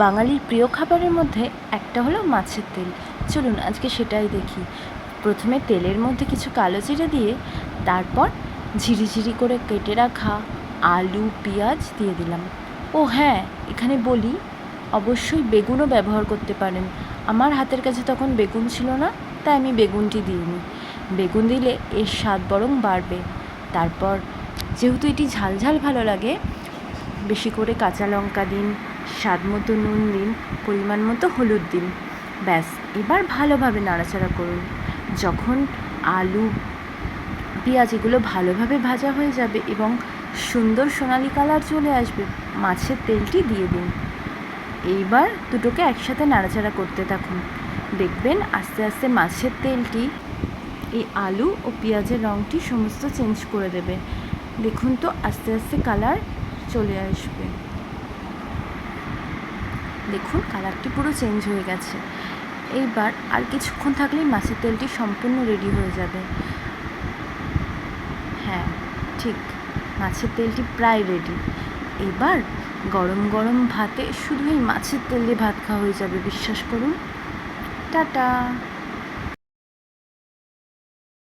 বাঙালির প্রিয় খাবারের মধ্যে একটা হলো মাছের তেল। চলুন আজকে সেটাই দেখি। প্রথমে তেলের মধ্যে কিছু কালো জিরে দিয়ে তারপর ঝিরিঝিরি করে কেটে রাখা আলু পেঁয়াজ দিয়ে দিলাম। ও হ্যাঁ, এখানে বলি অবশ্যই বেগুনও ব্যবহার করতে পারেন। আমার হাতের কাছে তখন বেগুন ছিল না, তাই আমি বেগুনটি দিইনি। বেগুন দিলে এর স্বাদ বরং বাড়বে। তারপর যেহেতু এটি ঝাল ঝাল ভালো লাগে, বেশি করে কাঁচা লঙ্কা দিন, স্বাদ মতো নুন দিন, পরিমাণ মতো হলুদ দিন। ব্যাস, এবার ভালোভাবে নাড়াচাড়া করুন। যখন আলু পেঁয়াজ এগুলো ভালোভাবে ভাজা হয়ে যাবে এবং সুন্দর সোনালি কালার চলে আসবে, মাছের তেলটি দিয়ে দিন। এইবার দুটোকে একসাথে নাড়াচাড়া করতে থাকুন। দেখবেন আস্তে আস্তে মাছের তেলটি এই আলু ও পেঁয়াজের রঙটি সমস্ত চেঞ্জ করে দেবে। দেখুন তো আস্তে আস্তে কালার চলে আসবে। দেখুন কালারটি পুরো চেঞ্জ হয়ে গেছে। এইবার আর কিছুক্ষণ থাকলেই মাছের তেলটি সম্পূর্ণ রেডি হয়ে যাবে। হ্যাঁ, ঠিক, মাছের তেলটি প্রায় রেডি। এবার গরম গরম ভাতে শুধু এই মাছের তেল দিয়ে ভাত খাওয়া হয়ে যাবে, বিশ্বাস করুন। টাটা।